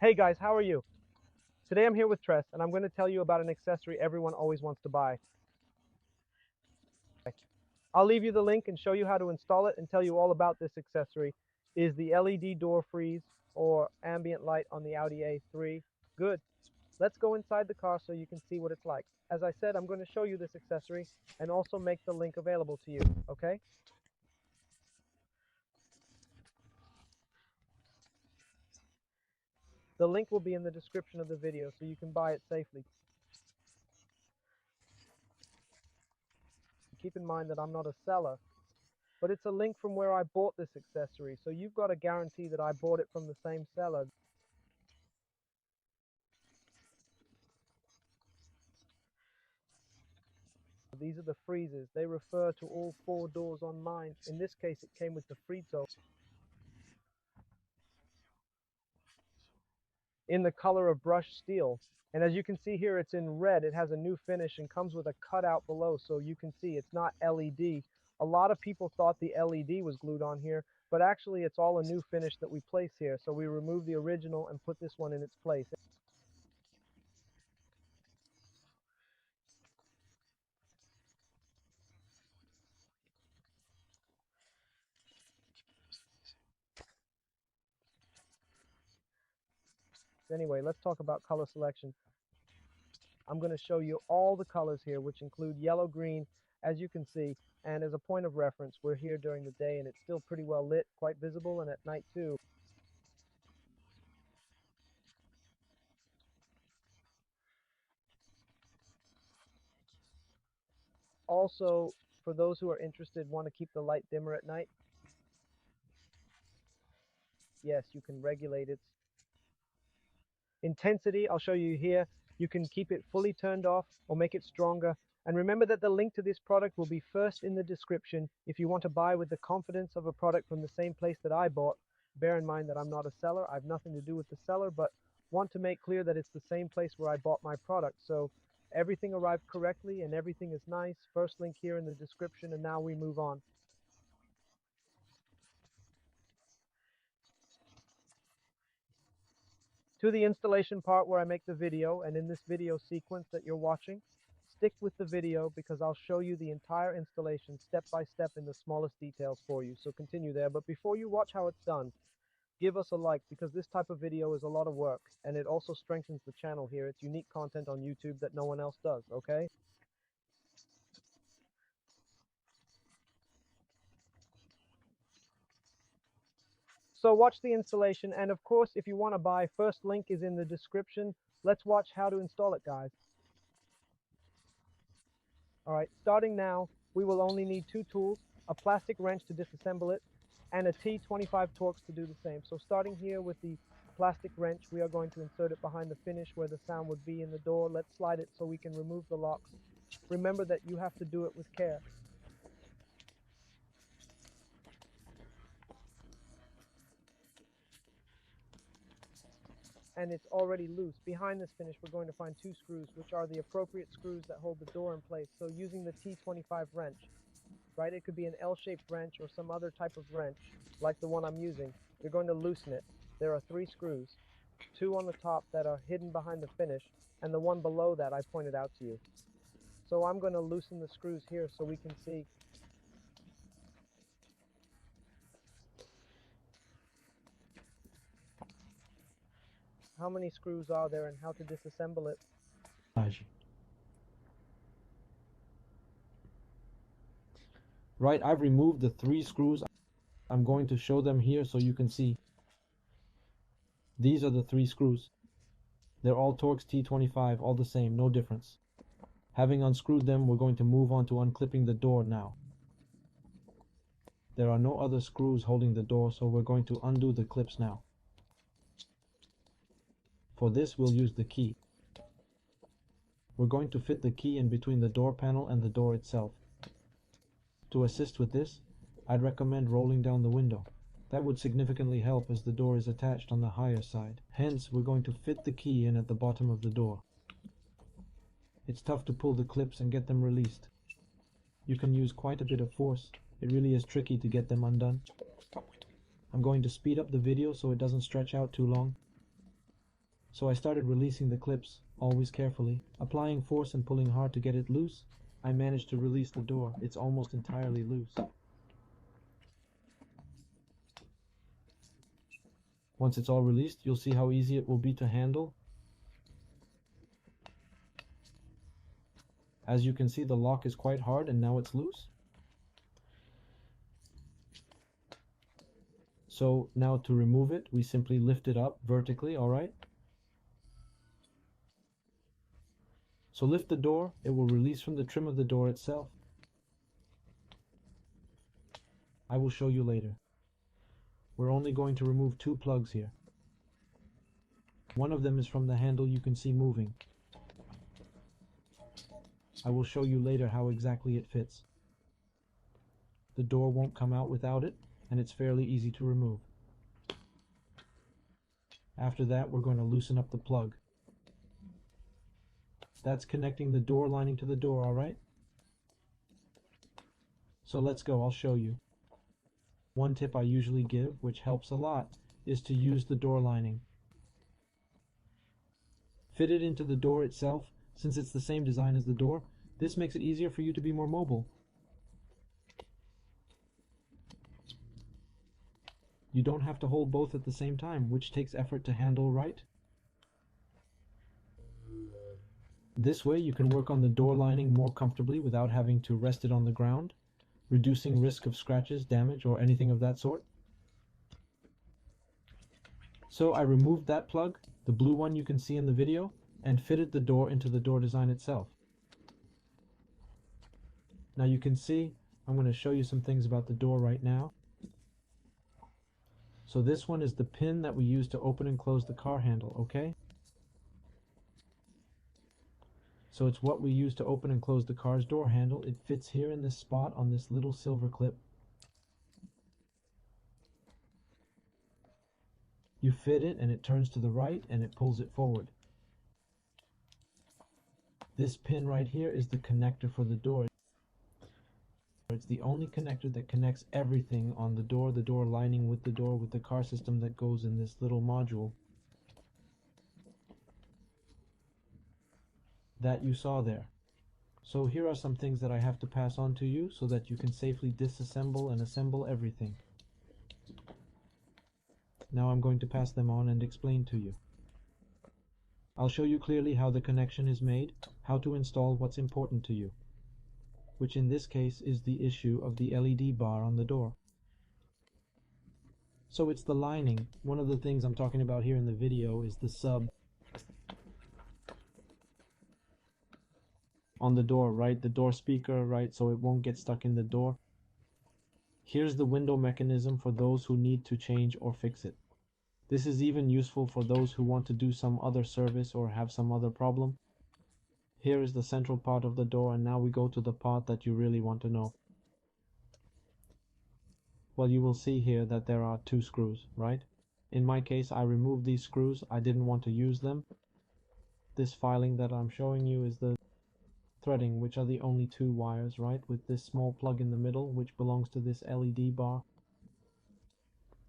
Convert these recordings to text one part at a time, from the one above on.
Hey guys, how are you? Today I'm here with Tress and I'm going to tell you about an accessory everyone always wants to buy. I'll leave you the link and show you how to install it and tell you all about this accessory. Is the LED door freeze or ambient light on the Audi A3. Good. Let's go inside the car so you can see what it's like. As I said, I'm going to show you this accessory and also make the link available to you, okay? The link will be in the description of the video so you can buy it safely. Keep in mind that I'm not a seller, but it's a link from where I bought this accessory, so you've got a guarantee that I bought it from the same seller. These are the freezers. They refer to all 4 doors on mine. In this case, it came with the Frizzo in the color of brushed steel. And as you can see here, it's in red. It has a new finish and comes with a cutout below, so you can see it's not LED. A lot of people thought the LED was glued on here, but actually it's all a new finish that we place here. So we removed the original and put this one in its place. Anyway, let's talk about color selection. I'm going to show you all the colors here, which include yellow, green, as you can see. And as a point of reference, we're here during the day and it's still pretty well lit, quite visible, and at night too. Also, for those who are interested, want to keep the light dimmer at night, yes, you can regulate its intensity. I'll show you here. You can keep it fully turned off or make it stronger. And remember that the link to this product will be first in the description. If you want to buy with the confidence of a product from the same place that I bought, bear in mind that I'm not a seller. I have nothing to do with the seller, but want to make clear that it's the same place where I bought my product. So everything arrived correctly and everything is nice. First link here in the description, and now we move on. To the installation part where I make the video, and in this video sequence that you're watching, stick with the video because I'll show you the entire installation step by step in the smallest details for you. So continue there, but before you watch how it's done, give us a like because this type of video is a lot of work and it also strengthens the channel here. It's unique content on YouTube that no one else does, okay? So watch the installation, and of course, if you want to buy, first link is in the description. Let's watch how to install it, guys. Alright, starting now, we will only need 2 tools, a plastic wrench to disassemble it, and a T25 Torx to do the same. So starting here with the plastic wrench, we are going to insert it behind the finish where the sound would be in the door. Let's slide it so we can remove the locks. Remember that you have to do it with care. And it's already loose. Behind this finish, we're going to find 2 screws, which are the appropriate screws that hold the door in place. So using the T25 wrench, right? It could be an L-shaped wrench or some other type of wrench, like the one I'm using. You're going to loosen it. There are 3 screws, 2 on the top that are hidden behind the finish, and the one below that I pointed out to you. So I'm going to loosen the screws here so we can see. How many screws are there and how to disassemble it. Right, I've removed the 3 screws. I'm going to show them here so you can see. These are the 3 screws. They're all Torx T25, all the same, no difference. Having unscrewed them, we're going to move on to unclipping the door now. There are no other screws holding the door, so we're going to undo the clips now. For this, we'll use the key. We're going to fit the key in between the door panel and the door itself. To assist with this, I'd recommend rolling down the window. That would significantly help as the door is attached on the higher side. Hence, we're going to fit the key in at the bottom of the door. It's tough to pull the clips and get them released. You can use quite a bit of force. It really is tricky to get them undone. I'm going to speed up the video so it doesn't stretch out too long. So I started releasing the clips, always carefully, applying force and pulling hard to get it loose. I managed to release the door. It's almost entirely loose. Once it's all released, you'll see how easy it will be to handle. As you can see, the lock is quite hard and now it's loose. So now to remove it, we simply lift it up vertically, alright? So lift the door, it will release from the trim of the door itself. I will show you later. We're only going to remove 2 plugs here. One of them is from the handle you can see moving. I will show you later how exactly it fits. The door won't come out without it, and it's fairly easy to remove. After that, we're going to loosen up the plug. That's connecting the door lining to the door, alright? So let's go, I'll show you. One tip I usually give, which helps a lot, is to use the door lining. Fit it into the door itself, since it's the same design as the door. This makes it easier for you to be more mobile. You don't have to hold both at the same time, which takes effort to handle right. This way you can work on the door lining more comfortably without having to rest it on the ground, reducing risk of scratches, damage, or anything of that sort. So I removed that plug, the blue one you can see in the video, and fitted the door into the door design itself. Now you can see, I'm going to show you some things about the door right now. So this one is the pin that we use to open and close the car handle, okay? So it's what we use to open and close the car's door handle. It fits here in this spot on this little silver clip. You fit it and it turns to the right and it pulls it forward. This pin right here is the connector for the door. It's the only connector that connects everything on the door lining with the car system that goes in this little module that you saw there. So here are some things that I have to pass on to you so that you can safely disassemble and assemble everything. Now I'm going to pass them on and explain to you. I'll show you clearly how the connection is made, how to install what's important to you, which in this case is the issue of the LED bar on the door. So it's the lining. One of the things I'm talking about here in the video is the sub on the door, right? The door speaker, right? So it won't get stuck in the door. Here's the window mechanism for those who need to change or fix it. This is even useful for those who want to do some other service or have some other problem. Here is the central part of the door, and now we go to the part that you really want to know. Well, you will see here that there are 2 screws, right? In my case, I removed these screws. I didn't want to use them. This filing that I'm showing you is the threading, which are the only 2 wires, right? With this small plug in the middle, which belongs to this LED bar.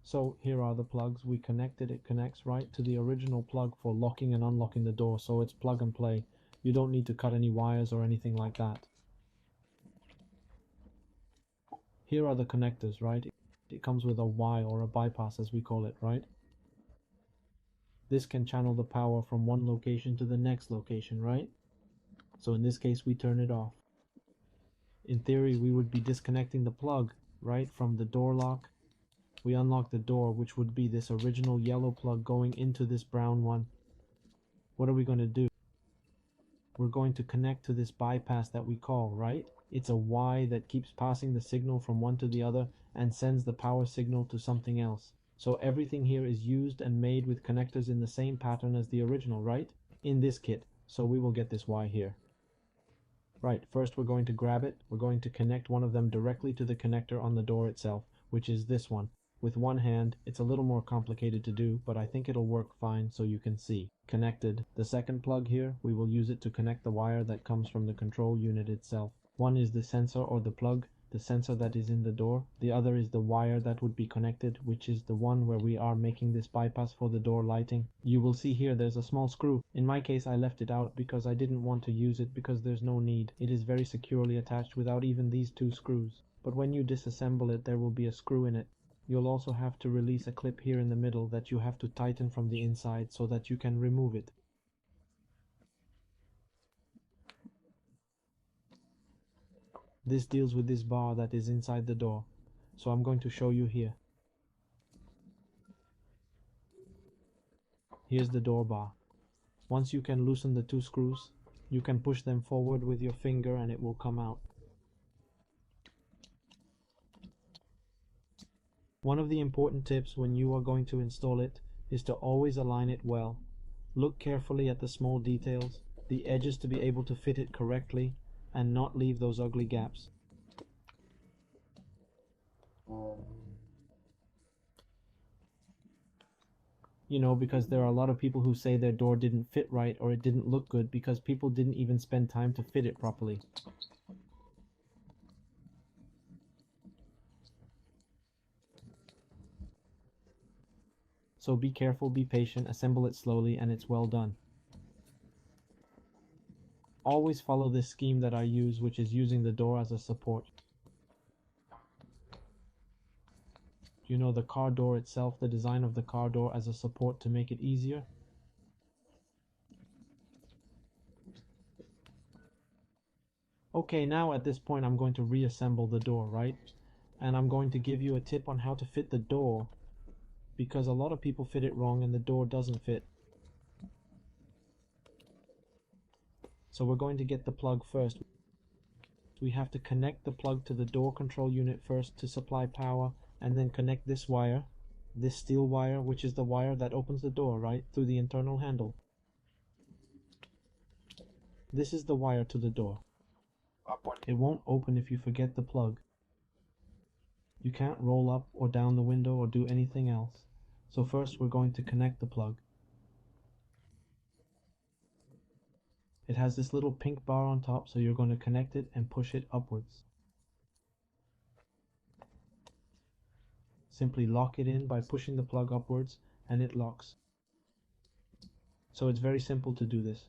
So here are the plugs. We connected, it connects right to the original plug for locking and unlocking the door. So it's plug and play. You don't need to cut any wires or anything like that. Here are the connectors, right? It comes with a Y or a bypass as we call it, right? This can channel the power from one location to the next location, right? So in this case we turn it off. In theory we would be disconnecting the plug, right, from the door lock. We unlock the door, which would be this original yellow plug going into this brown one. What are we going to do? We're going to connect to this bypass that we call, right? It's a Y that keeps passing the signal from one to the other and sends the power signal to something else. So everything here is used and made with connectors in the same pattern as the original, right? In this kit. So we will get this Y here. Right, first we're going to grab it. We're going to connect one of them directly to the connector on the door itself, which is this one. With one hand, it's a little more complicated to do, but I think it'll work fine so you can see. Connected. The second plug here, we will use it to connect the wire that comes from the control unit itself. One is the sensor or the plug, the sensor that is in the door. The other is the wire that would be connected, which is the one where we are making this bypass for the door lighting. You will see here there's a small screw. In my case I left it out because I didn't want to use it because there's no need. It is very securely attached without even these two screws. But when you disassemble it there will be a screw in it. You'll also have to release a clip here in the middle that you have to tighten from the inside so that you can remove it. This deals with this bar that is inside the door, so I'm going to show you here. Here's the door bar. Once you can loosen the two screws, you can push them forward with your finger and it will come out. One of the important tips when you are going to install it is to always align it well. Look carefully at the small details, the edges to be able to fit it correctly, and not leave those ugly gaps. You know, because there are a lot of people who say their door didn't fit right or it didn't look good because people didn't even spend time to fit it properly. So be careful, be patient, assemble it slowly, and it's well done. Always follow this scheme that I use, which is using the door as a support. You know, the car door itself, the design of the car door as a support to make it easier. Okay, now at this point I'm going to reassemble the door, right? And I'm going to give you a tip on how to fit the door, because a lot of people fit it wrong and the door doesn't fit. So we're going to get the plug first. We have to connect the plug to the door control unit first to supply power, and then connect this wire, this steel wire, which is the wire that opens the door, right, through the internal handle. This is the wire to the door. It won't open if you forget the plug. You can't roll up or down the window or do anything else. So first we're going to connect the plug. It has this little pink bar on top, so you're going to connect it and push it upwards. Simply lock it in by pushing the plug upwards and it locks. So it's very simple to do this.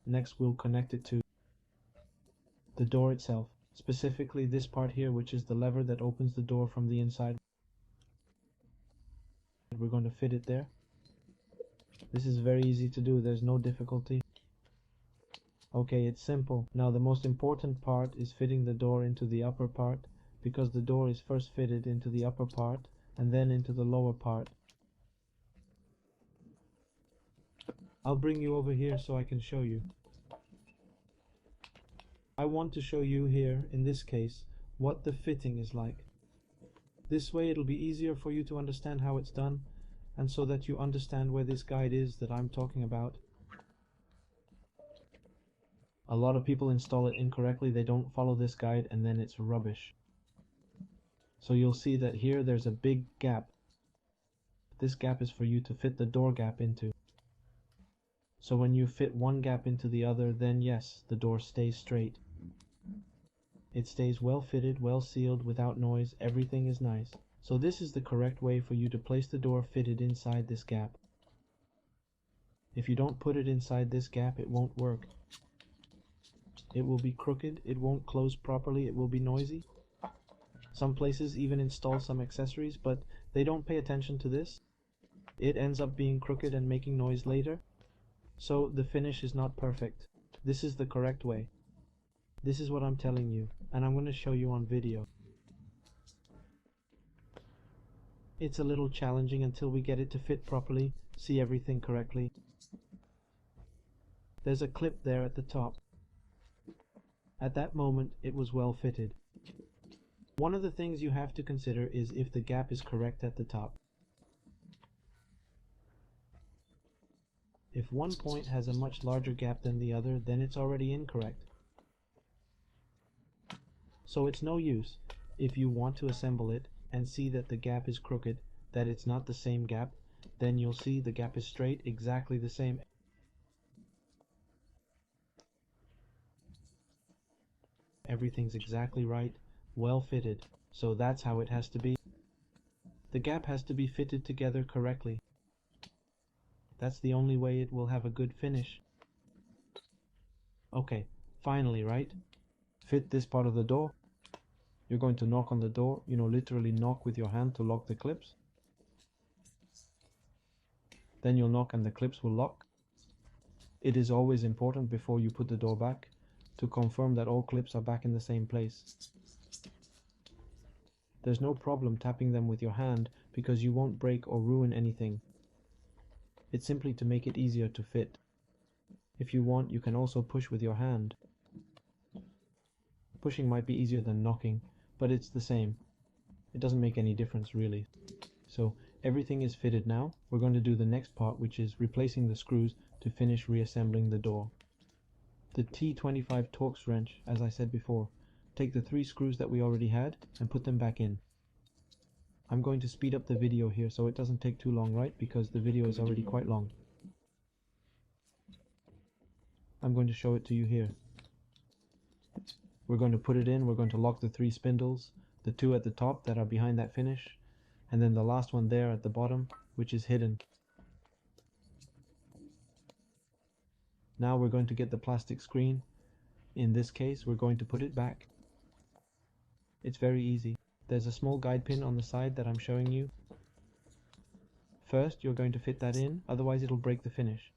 Next we'll connect it to the door itself, specifically this part here, which is the lever that opens the door from the inside. We're going to fit it there. This is very easy to do, there's no difficulty. Okay, it's simple. Now the most important part is fitting the door into the upper part, because the door is first fitted into the upper part and then into the lower part. I'll bring you over here so I can show you. I want to show you here, in this case, what the fitting is like. This way it'll be easier for you to understand how it's done, and so that you understand where this guide is that I'm talking about. A lot of people install it incorrectly, they don't follow this guide, and then it's rubbish. So you'll see that here there's a big gap. This gap is for you to fit the door gap into. So when you fit one gap into the other, then yes, the door stays straight. It stays well fitted, well sealed, without noise, everything is nice. So this is the correct way for you to place the door fitted inside this gap. If you don't put it inside this gap, it won't work. It will be crooked, it won't close properly, it will be noisy. Some places even install some accessories, but they don't pay attention to this. It ends up being crooked and making noise later. So the finish is not perfect. This is the correct way. This is what I'm telling you, and I'm going to show you on video. It's a little challenging until we get it to fit properly, see everything correctly. There's a clip there at the top. At that moment, it was well fitted. One of the things you have to consider is if the gap is correct at the top. If one point has a much larger gap than the other, then it's already incorrect. So it's no use. If you want to assemble it and see that the gap is crooked, that it's not the same gap, then you'll see the gap is straight, exactly the same. Everything's exactly right, well fitted, so that's how it has to be. The gap has to be fitted together correctly. That's the only way it will have a good finish. Okay, finally, right? Fit this part of the door. You're going to knock on the door, literally knock with your hand to lock the clips. Then you'll knock and the clips will lock. It is always important before you put the door back to confirm that all clips are back in the same place. There's no problem tapping them with your hand because you won't break or ruin anything. It's simply to make it easier to fit. If you want, you can also push with your hand. Pushing might be easier than knocking, but it's the same. It doesn't make any difference really. So everything is fitted now. We're going to do the next part, which is replacing the screws to finish reassembling the door. The T25 Torx wrench, as I said before, take the 3 screws that we already had and put them back in. I'm going to speed up the video here so it doesn't take too long, right? Because the video is already quite long. I'm going to show it to you here. We're going to put it in, we're going to lock the 3 spindles, the 2 at the top that are behind that finish, and then the last one there at the bottom, which is hidden. Now we're going to get the plastic screen. In this case, we're going to put it back. It's very easy. There's a small guide pin on the side that I'm showing you. First, you're going to fit that in, otherwise it'll break the finish.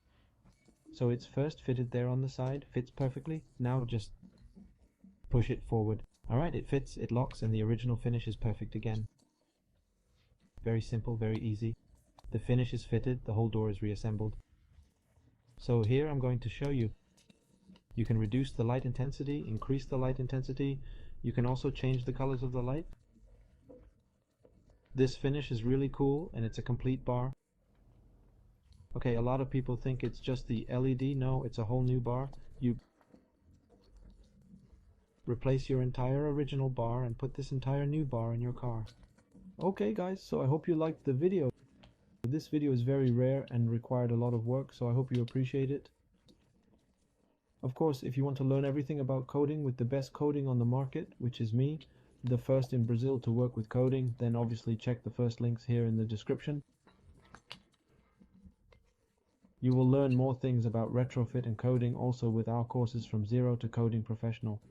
So it's first fitted there on the side, fits perfectly. Now just push it forward. Alright, it fits, it locks, and the original finish is perfect again. Very simple, very easy. The finish is fitted, the whole door is reassembled. So here I'm going to show you. You can reduce the light intensity, increase the light intensity. You can also change the colors of the light. This finish is really cool, and it's a complete bar. Okay, a lot of people think it's just the LED. No, it's a whole new bar. You replace your entire original bar and put this entire new bar in your car. Okay guys, so I hope you liked the video. This video is very rare and required a lot of work, so I hope you appreciate it. Of course, if you want to learn everything about coding with the best coding on the market, which is me, the first in Brazil to work with coding, then obviously check the first links here in the description. You will learn more things about retrofit and coding also with our courses from zero to coding professional.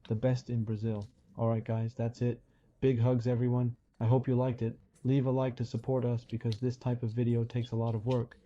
The best in Brazil. Alright guys, that's it. Big hugs everyone. I hope you liked it. Leave a like to support us because this type of video takes a lot of work.